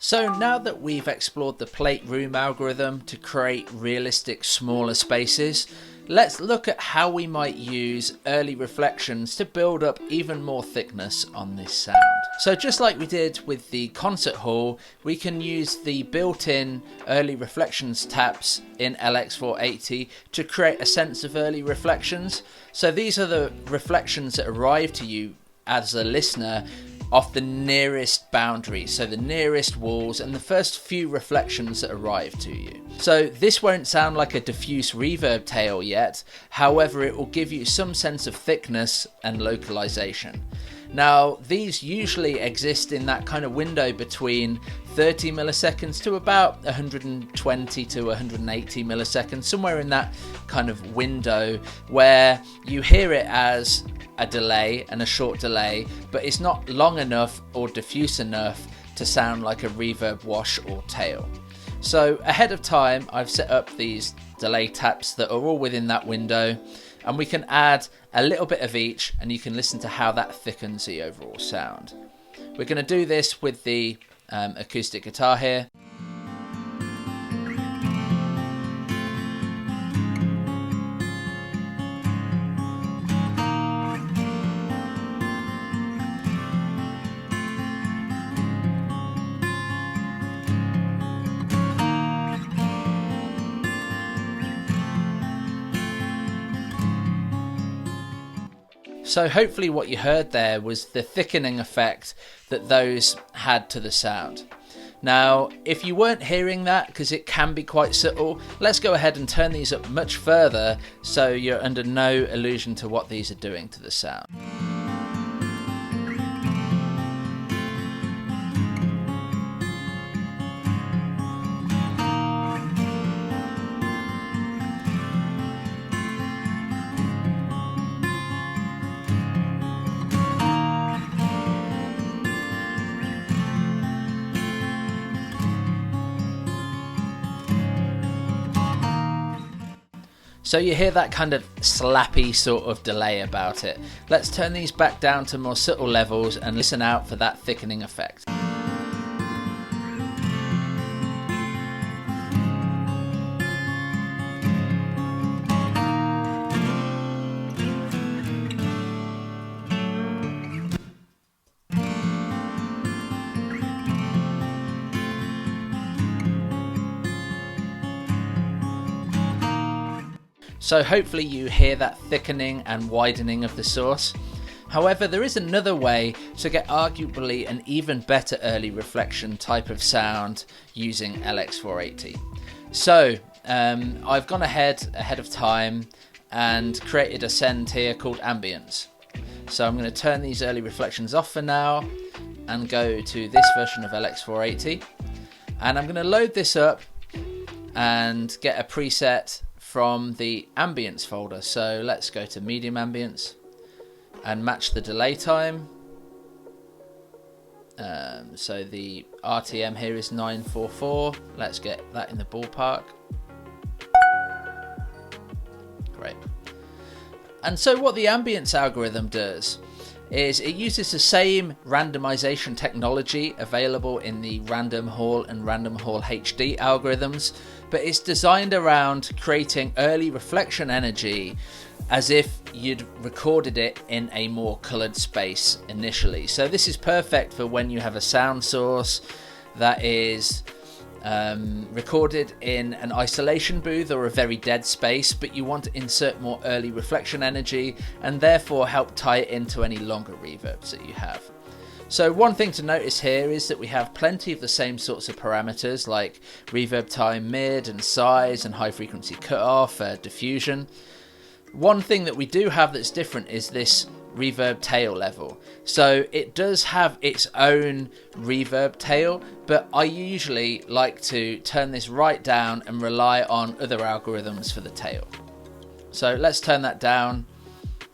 So now that we've explored the plate room algorithm to create realistic smaller spaces, let's look at how we might use early reflections to build up even more thickness on this sound. So just like we did with the concert hall, we can use the built-in early reflections taps in LX480 to create a sense of early reflections. So these are the reflections that arrive to you as a listener off the nearest boundaries, so the nearest walls and the first few reflections that arrive to you. So this won't sound like a diffuse reverb tail yet, however it will give you some sense of thickness and localization. Now these usually exist in that kind of window between 30 milliseconds to about 120 to 180 milliseconds, somewhere in that kind of window where you hear it as a delay and a short delay, but it's not long enough or diffuse enough to sound like a reverb wash or tail. So ahead of time I've set up these delay taps that are all within that window, and we can add a little bit of each and you can listen to how that thickens the overall sound. We're going to do this with the acoustic guitar here. So hopefully what you heard there was the thickening effect that those had to the sound. Now, if you weren't hearing that, because it can be quite subtle, let's go ahead and turn these up much further so you're under no illusion to what these are doing to the sound. So you hear that kind of slappy sort of delay about it. Let's turn these back down to more subtle levels and listen out for that thickening effect. So hopefully you hear that thickening and widening of the source. However, there is another way to get arguably an even better early reflection type of sound using LX480. So I've gone ahead of time and created a send here called Ambience. So I'm going to turn these early reflections off for now and go to this version of LX480, and I'm going to load this up and get a preset from the Ambience folder. So let's go to medium ambience and match the delay time. So the RTM here is 944. Let's get that in the ballpark. Great. And so what the Ambience algorithm does is it uses the same randomization technology available in the Random Hall and Random Hall HD algorithms, but it's designed around creating early reflection energy as if you'd recorded it in a more colored space initially. So this is perfect for when you have a sound source that is recorded in an isolation booth or a very dead space, but you want to insert more early reflection energy and therefore help tie it into any longer reverbs that you have. So one thing to notice here is that we have plenty of the same sorts of parameters like reverb time, mid and size, and high frequency cutoff, diffusion. One thing that we do have that's different is this reverb tail level. So it does have its own reverb tail, but I usually like to turn this right down and rely on other algorithms for the tail. So let's turn that down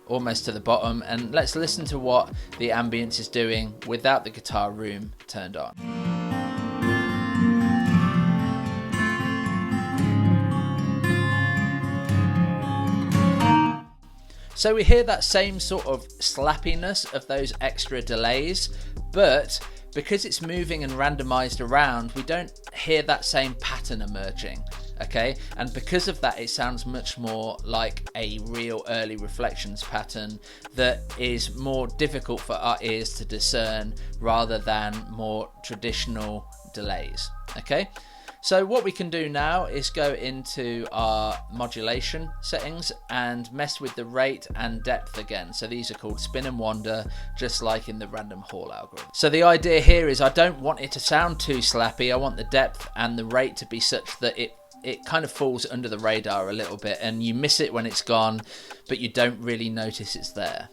almost to the bottom, and let's listen to what the Ambience is doing without the guitar room turned on. So we hear that same sort of slappiness of those extra delays, but because it's moving and randomized around, we don't hear that same pattern emerging. Okay, and because of that, it sounds much more like a real early reflections pattern that is more difficult for our ears to discern rather than more traditional delays. Okay, so what we can do now is go into our modulation settings and mess with the rate and depth again. So these are called spin and wander, just like in the random hall algorithm. So the idea here is I don't want it to sound too slappy. I want the depth and the rate to be such that it kind of falls under the radar a little bit, and you miss it when it's gone, but you don't really notice it's there.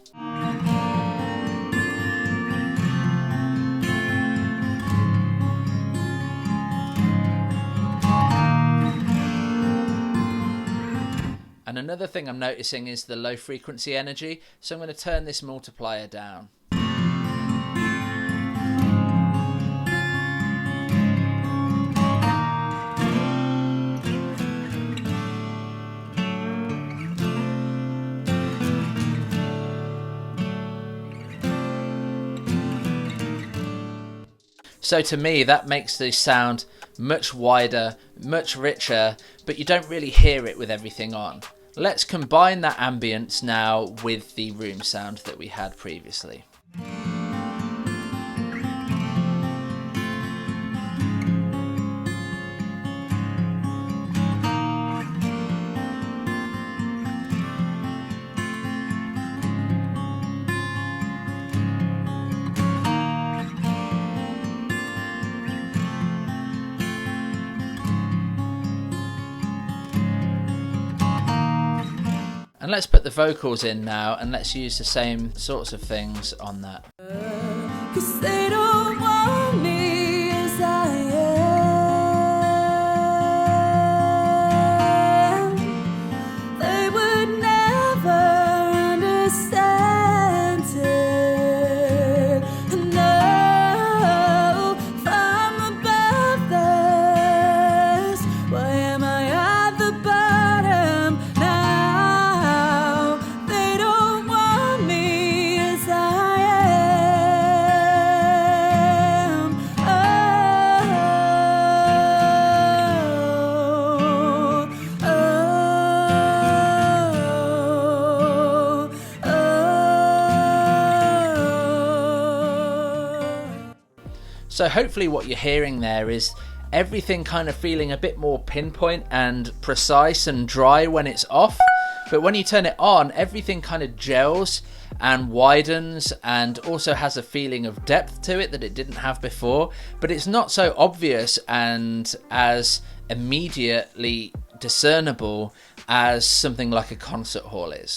And another thing I'm noticing is the low frequency energy, so I'm going to turn this multiplier down. So to me, that makes the sound much wider, much richer, but you don't really hear it with everything on. Let's combine that ambience now with the room sound that we had previously. And let's put the vocals in now, and let's use the same sorts of things on that. 'Cause they don't want me as I am. They would never understand it. No, from above this, why am I at the bottom now? They don't want me as I am. So hopefully what you're hearing there is everything kind of feeling a bit more pinpoint and precise and dry when it's off, but when you turn it on, everything kind of gels and widens and also has a feeling of depth to it that it didn't have before, but it's not so obvious and as immediately discernible as something like a concert hall is.